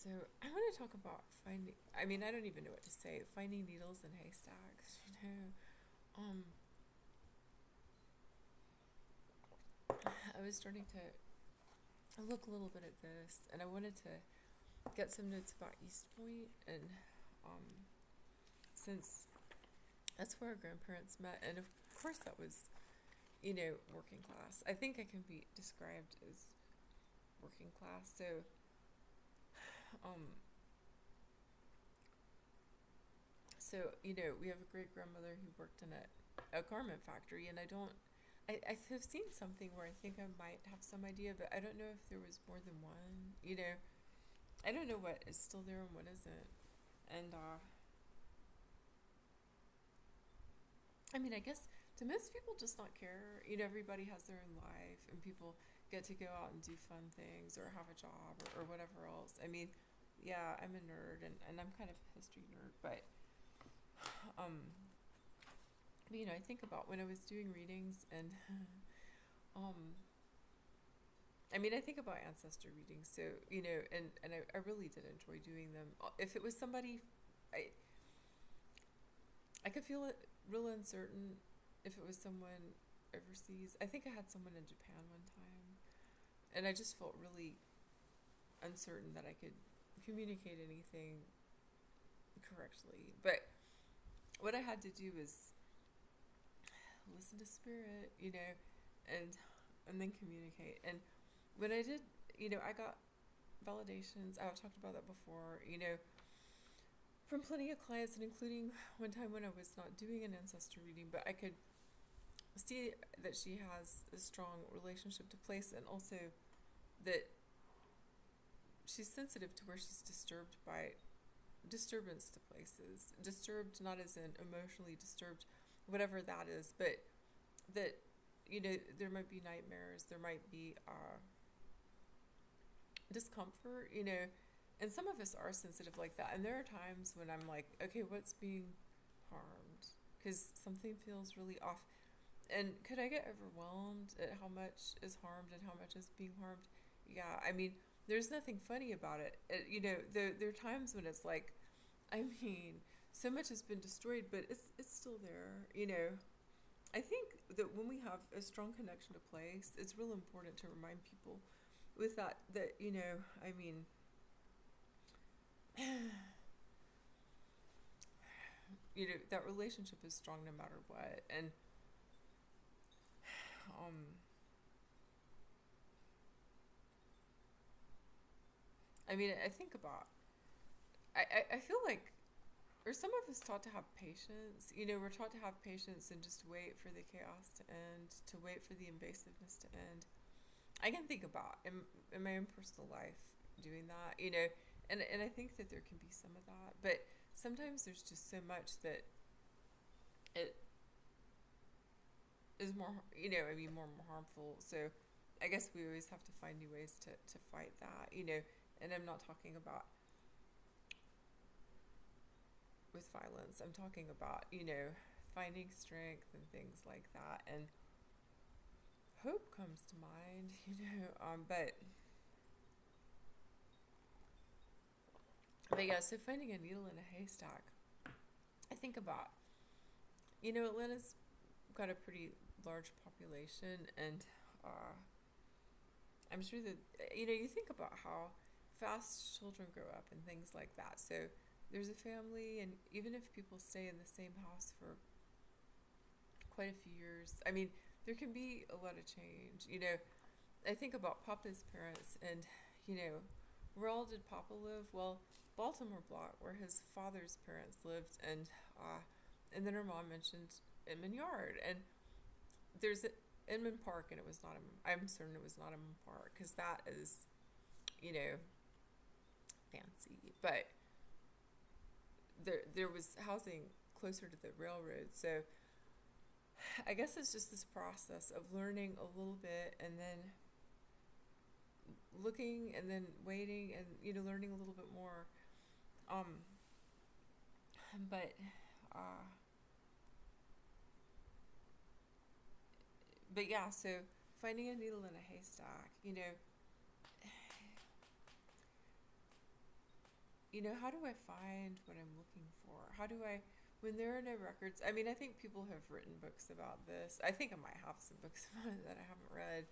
So I want to talk about finding. I mean, I don't even know what to say. Finding needles in haystacks. Um, I was starting to look a little bit at this, and I wanted to get some notes about East Point, and um, since that's where our grandparents met, and of course that was, working class. I think I can be described as working class. Um, we have a great grandmother who worked in a garment factory, and I have seen something where I think I might have some idea, but I don't know if there was more than one. I don't know what is still there and what isn't. And I mean, I guess do most people just not care? Everybody has their own life, and people get to go out and do fun things or have a job or whatever else. I mean, yeah, I'm a nerd, and I'm kind of a history nerd, um, but I think about when I was doing readings and um, I mean, I think about ancestor readings, so and I really did enjoy doing them. If it was somebody, I I could feel it real uncertain if it was someone overseas. I think I had someone in Japan one time, and I just felt really uncertain that I could communicate anything correctly. But what I had to do was listen to spirit, and then communicate. And when I did, I got validations. I've talked about that before, from plenty of clients, and including one time when I was not doing an ancestor reading, but I could see that she has a strong relationship to place, and also that she's sensitive to where she's disturbed by disturbance to places. Disturbed not as in emotionally disturbed, whatever that is, but that there might be nightmares, there might be discomfort, and some of us are sensitive like that. And there are times when I'm like, okay, what's being harmed? Because something feels really off. And could I get overwhelmed at how much is harmed and how much is being harmed? Yeah, I mean, there's nothing funny about it. There are times when it's like, I mean, so much has been destroyed, but it's still there. I think that when we have a strong connection to place, it's real important to remind people with that I mean, that relationship is strong no matter what. And um I mean, I think about I feel like, or some of us taught to have patience. We're taught to have patience and just wait for the chaos to end, to wait for the invasiveness to end. I can think about in my own personal life doing that, and I think that there can be some of that, but sometimes there's just so much that it is more, I mean, more harmful. So I guess we always have to find new ways to fight that, and I'm not talking about with violence. I'm talking about, finding strength and things like that. And hope comes to mind, but yeah, so finding a needle in a haystack. I think about, Atlanta's got a pretty large population, and I'm sure that, you think about how fast children grow up and things like that. So there's a family, and even if people stay in the same house for quite a few years, I mean, there can be a lot of change. I think about Papa's parents, and, where all did Papa live? Well, Baltimore Block, where his father's parents lived, and then her mom mentioned Inman Yard, and there's Inman Park, and it was not I'm certain it was not Inman Park, because that is, you know, fancy, but there was housing closer to the railroad, so I guess it's just this process of learning a little bit, and then looking, and then waiting, and learning a little bit more. Um, but uh, but yeah, so finding a needle in a haystack. how do I find what I'm looking for? How do I, when there are no records? I mean, I think people have written books about this. I think I might have some books about it that I haven't read.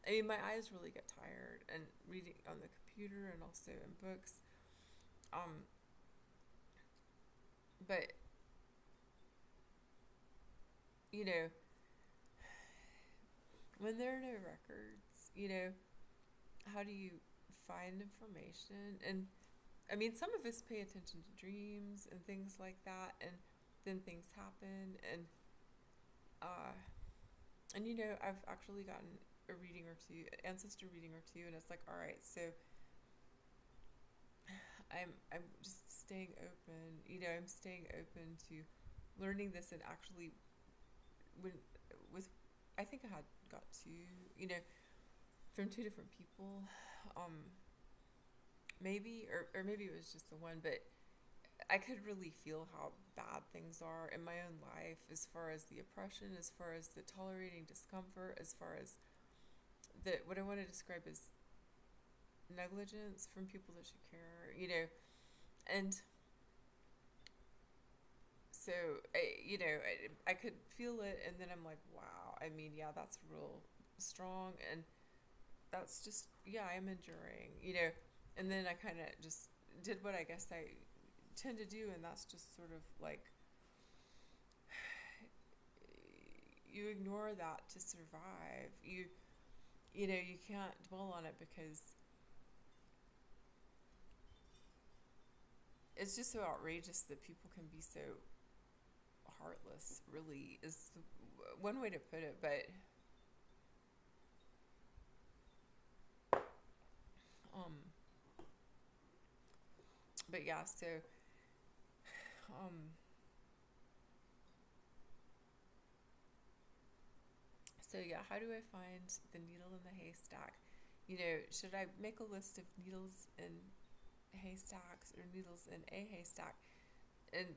I mean, my eyes really get tired and reading on the computer and also in books. Um, but, you know, when there are no records, how do you find information? And I mean, some of us pay attention to dreams and things like that, and then things happen, uh, and I've actually gotten a reading or two, ancestor reading or two, and it's like, all right, so I'm just staying open. I'm staying open to learning this, and actually, when with, I think I had got two, from two different people, maybe, or maybe it was just the one, but I could really feel how bad things are in my own life, as far as the oppression, as far as the tolerating discomfort, as far as the what I want to describe as negligence from people that should care, and so I could feel it, and then I'm like, wow. I mean, yeah, that's real strong, and that's just, yeah, I'm enduring. And then I kind of just did what I guess I tend to do, and that's just sort of like you ignore that to survive. You can't dwell on it, because it's just so outrageous that people can be so heartless, really, is one way to put it. Um but yeah, um so yeah, how do I find the needle in the haystack? Should I make a list of needles in haystacks or needles in a haystack, and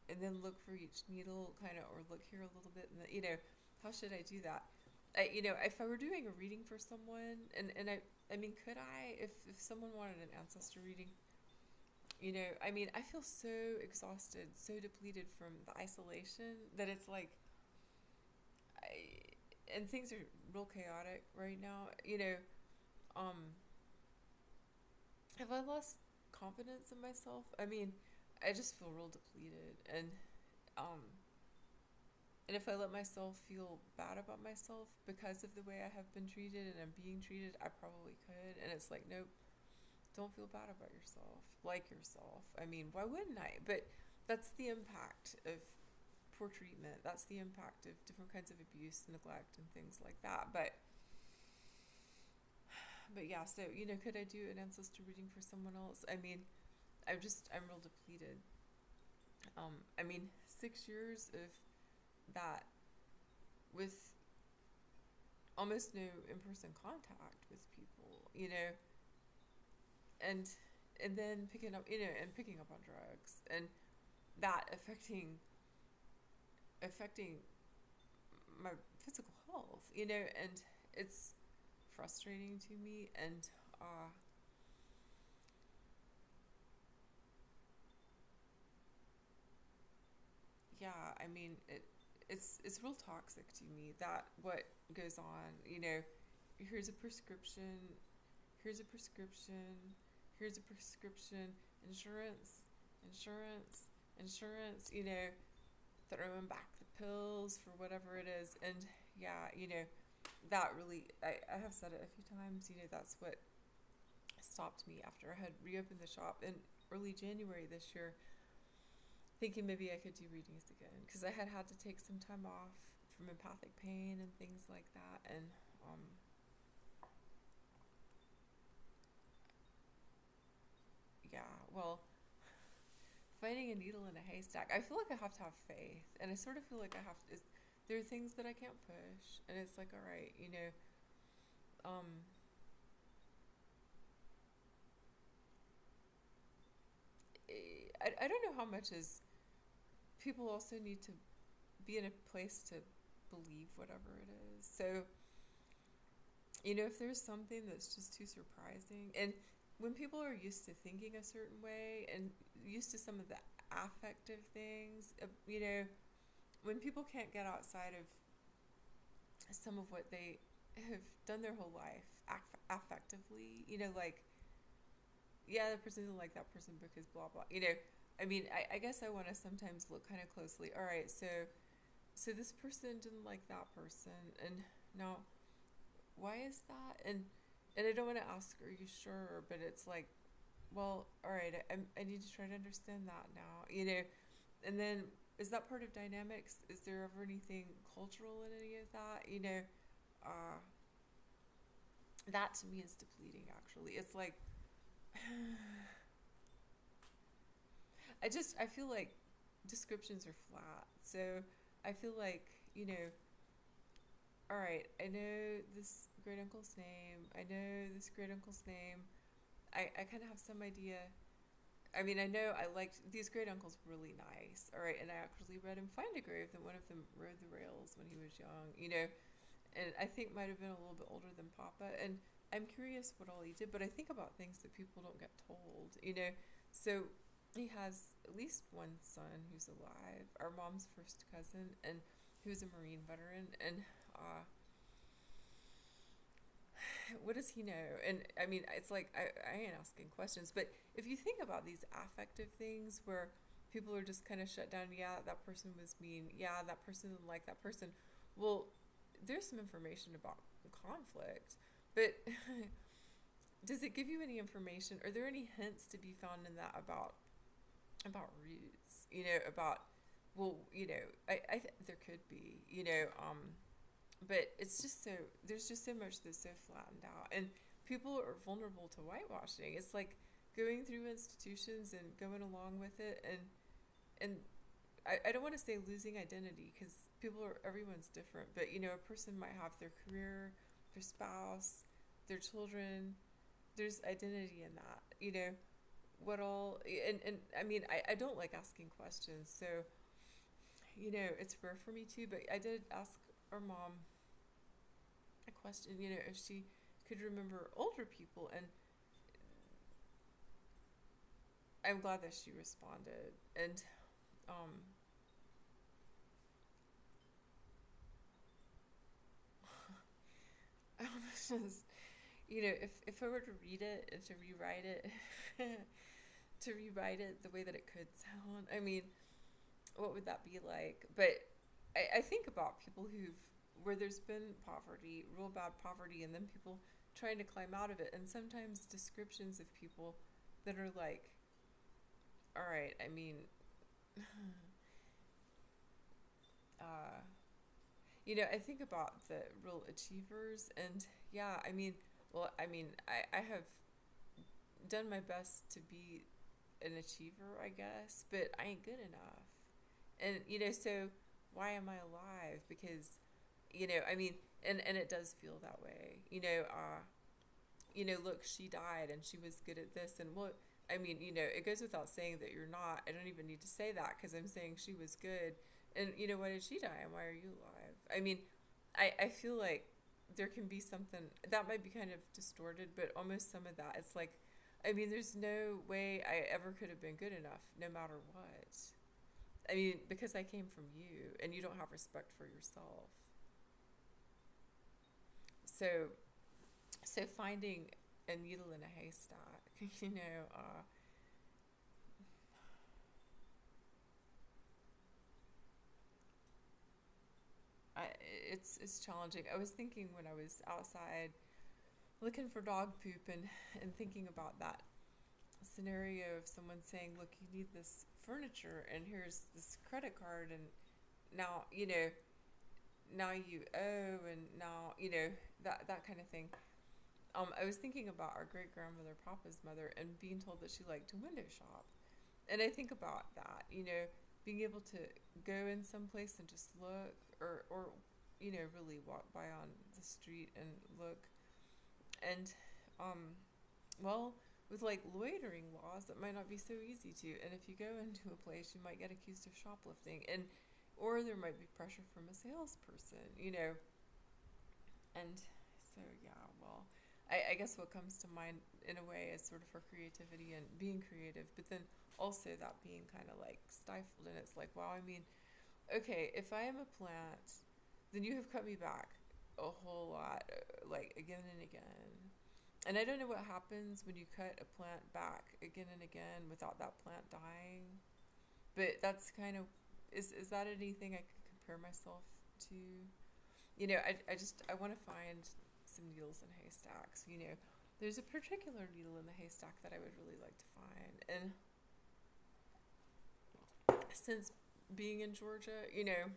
and then look for each needle, kind of, or look here a little bit, and how should I do that? If I were doing a reading for someone, and I mean, could I, if someone wanted an ancestor reading, I mean, I feel so exhausted, so depleted from the isolation, that it's like, and things are real chaotic right now. Um, have I lost confidence in myself? I mean, I just feel real depleted, um, and if I let myself feel bad about myself because of the way I have been treated and I'm being treated, I probably could. And it's like, nope, don't feel bad about yourself. Like yourself. I mean, why wouldn't I? But that's the impact of poor treatment. That's the impact of different kinds of abuse, neglect, and things like that. But yeah, so could I do an ancestor reading for someone else? I mean, I'm real depleted. I mean, 6 years of that, with almost no in-person contact with people, and then picking up on drugs, and that affecting my physical health, and it's frustrating to me. And yeah, I mean, it's real toxic to me, that what goes on. Here's a prescription, here's a prescription, here's a prescription, insurance, insurance, insurance. Throwing back the pills for whatever it is. And yeah, that really, I have said it a few times, that's what stopped me after I had reopened the shop in early January this year, thinking maybe I could do readings again, because I had to take some time off from empathic pain and things like that. And yeah, well, finding a needle in a haystack, I feel like I have to have faith, and I sort of feel like I have to. There are things that I can't push, and it's like, all right, um, I don't know how much is people also need to be in a place to believe whatever it is. So, if there's something that's just too surprising, and when people are used to thinking a certain way and used to some of the affective things, when people can't get outside of some of what they have done their whole life affectively, like, yeah, the person doesn't like that person because blah blah. I guess I want to sometimes look kind of closely. All right, so this person didn't like that person, and now why is that? And I don't want to ask, are you sure? But it's like, well, all right, I need to try to understand that now, and then is that part of dynamics? Is there ever anything cultural in any of that? Uh, that to me is depleting. Actually, it's like I feel like descriptions are flat. So I feel like, all right, I know this great uncle's name. I know this great uncle's name. I kind of have some idea. I mean, I know I liked these great uncles really nice. All right, and I actually read him find a grave that one of them rode the rails when he was young, and I think might have been a little bit older than Papa. And I'm curious what all he did, but I think about things that people don't get told. So he has at least one son who's alive, our mom's first cousin, and who's a Marine veteran. And what does he know? And I mean, it's like I ain't asking questions, but if you think about these affective things where people are just kind of shut down, yeah, that person was mean, yeah, that person didn't like that person. Well, there's some information about conflict, but does it give you any information? Are there any hints to be found in that about roots? About, well, there could be, but it's just so, there's just so much that's so flattened out, and people are vulnerable to whitewashing. It's like going through institutions and going along with it, and I don't want to say losing identity, because everyone's different, but a person might have their career, their spouse, their children. There's identity in that, what all, and I mean, I don't like asking questions, so it's rare for me to, but I did ask our mom a question, if she could remember older people, and I'm glad that she responded. And um I almost just, if I were to read it and to rewrite it to rewrite it the way that it could sound, I mean, what would that be like? But I think about people where there's been poverty, real bad poverty, and then people trying to climb out of it, and sometimes descriptions of people that are like, all right, I mean, uh, I think about the real achievers, and yeah, I mean, well, I mean, I have done my best to be an achiever, I guess, but I ain't good enough. And, so why am I alive? Because, I mean, and it does feel that way. Look, she died and she was good at this. And look, I mean, it goes without saying that you're not. I don't even need to say that, because I'm saying she was good. And, why did she die and why are you alive? I mean, I feel like there can be something that might be kind of distorted, but almost some of that. It's like, I mean, there's no way I ever could have been good enough, no matter what. I mean, because I came from you and you don't have respect for yourself. So, so finding a needle in a haystack, I, it's challenging. I was thinking when I was outside looking for dog poop, and thinking about that scenario of someone saying, look, you need this furniture and here's this credit card, and now, now you owe, and now, that kind of thing. I was thinking about our great grandmother, Papa's mother, and being told that she liked to window shop. And I think about that, being able to go in some place and just look, or really walk by on the street and look. And, well, with like loitering laws, it might not be so easy to. And if you go into a place, you might get accused of shoplifting, or there might be pressure from a salesperson, And so, yeah, well, I guess what comes to mind in a way is sort of her creativity and being creative, but then also that being kind of like stifled. And it's like, wow, I mean, okay, if I am a plant, then you have cut me back a whole lot, like again and again. And I don't know what happens when you cut a plant back again and again without that plant dying. But that's kind of, is that anything I could compare myself to? You know, I want to find some needles in haystacks. You know, there's a particular needle in the haystack that I would really like to find. And since being in Georgia, you know,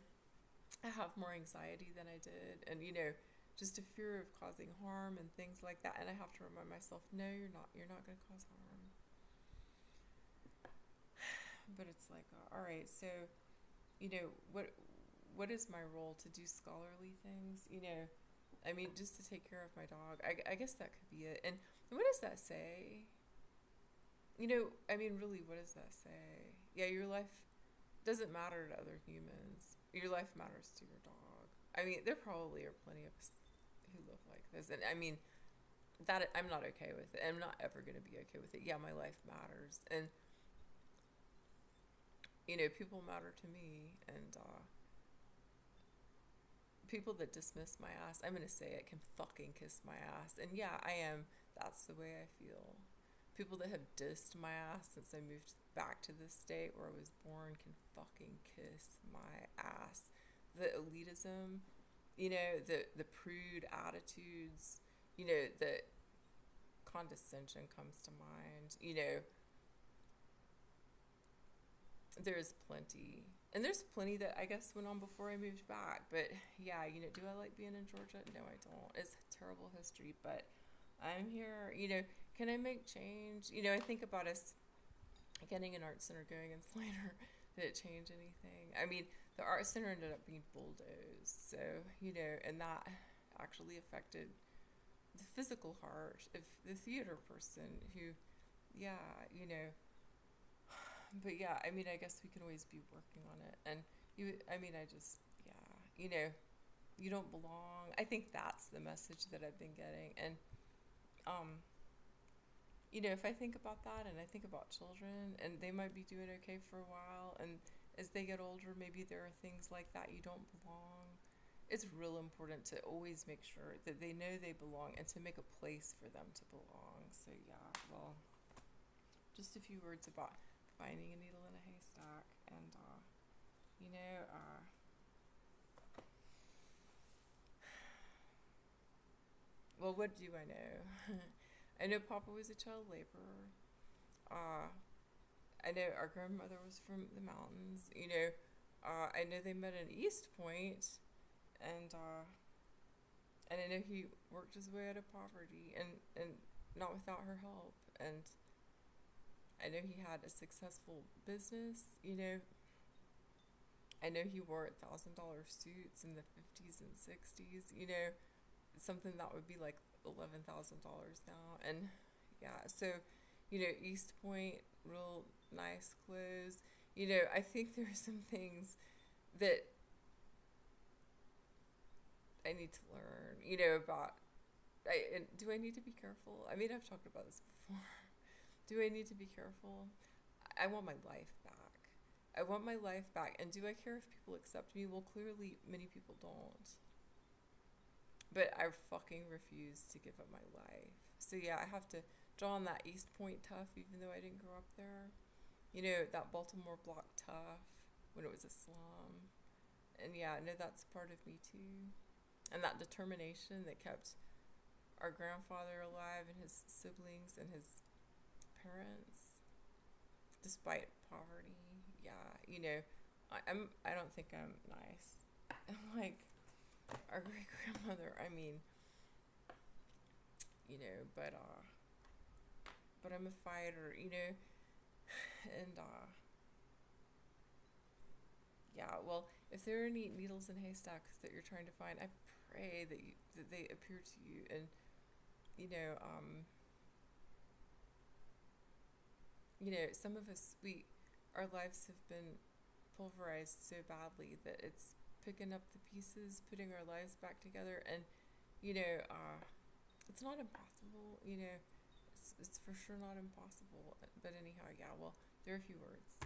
I have more anxiety than I did. And, you know, just a fear of causing harm and things like that. And I have to remind myself, no, you're not. You're not going to cause harm. But it's like, all right, so, you know, what is my role to do scholarly things? You know, I mean, just to take care of my dog. I guess that could be it. And what does that say? You know, I mean, really, what does that say? Yeah, your life doesn't matter to other humans. Your life matters to your dog. I mean, there probably are plenty of us who live like this. And I mean, that I'm not okay with it. I'm not ever going to be okay with it. Yeah, my life matters. And, you know, people matter to me. And, people that dismiss my ass, I'm gonna say it, can fucking kiss my ass. And yeah, I am. That's the way I feel. People that have dissed my ass since I moved back to this state where I was born can fucking kiss my ass. The elitism, you know, the prude attitudes, you know, the condescension comes to mind. You know, there's plenty. And there's plenty that I guess went on before I moved back. But yeah, you know, do I like being in Georgia? No, I don't. It's a terrible history, but I'm here. You know, can I make change? You know, I think about us getting an art center going in Slater. Did it change anything? I mean, the art center ended up being bulldozed. So, you know, and that actually affected the physical heart of the theater person who, yeah, you know, but yeah, I mean, I guess we can always be working on it. And you, I mean, I just, yeah, you know, you don't belong. I think that's the message that I've been getting. And, um, you know, if I think about that and I think about children and they might be doing okay for a while, and as they get older, maybe there are things like that, you don't belong. It's real important to always make sure that they know they belong and to make a place for them to belong. So, yeah, well, just a few words about finding a needle in a haystack. And, you know, well, what do I know? I know Papa was a child laborer. Uh, I know our grandmother was from the mountains. You know, I know they met in East Point, and and I know he worked his way out of poverty, and not without her help. And I know he had a successful business. You know, I know he wore $1,000 suits in the 50s and 60s. You know, something that would be like $11,000 now. And yeah, so, you know, East Point, real nice clothes. You know, I think there are some things that I need to learn, you know, about. Do I need to be careful? I mean, I've talked about this before. Do I need to be careful? I want my life back. I want my life back. And do I care if people accept me? Well, clearly, many people don't. But I fucking refuse to give up my life. So yeah, I have to draw on that East Point tough, even though I didn't grow up there. You know, that Baltimore block tough when it was a slum. And yeah, I know that's part of me too. And that determination that kept our grandfather alive and his siblings and his parents, despite poverty. Yeah, you know, I don't think I'm nice. I'm like our great grandmother. I mean, you know, but I'm a fighter, you know, and yeah. Well, if there are any needles in haystacks that you're trying to find, I pray that they appear to you, and you know, some of us, our lives have been pulverized so badly that it's picking up the pieces, putting our lives back together, and you know, it's not impossible, you know. It's for sure not impossible. But anyhow, yeah. Well, there are a few words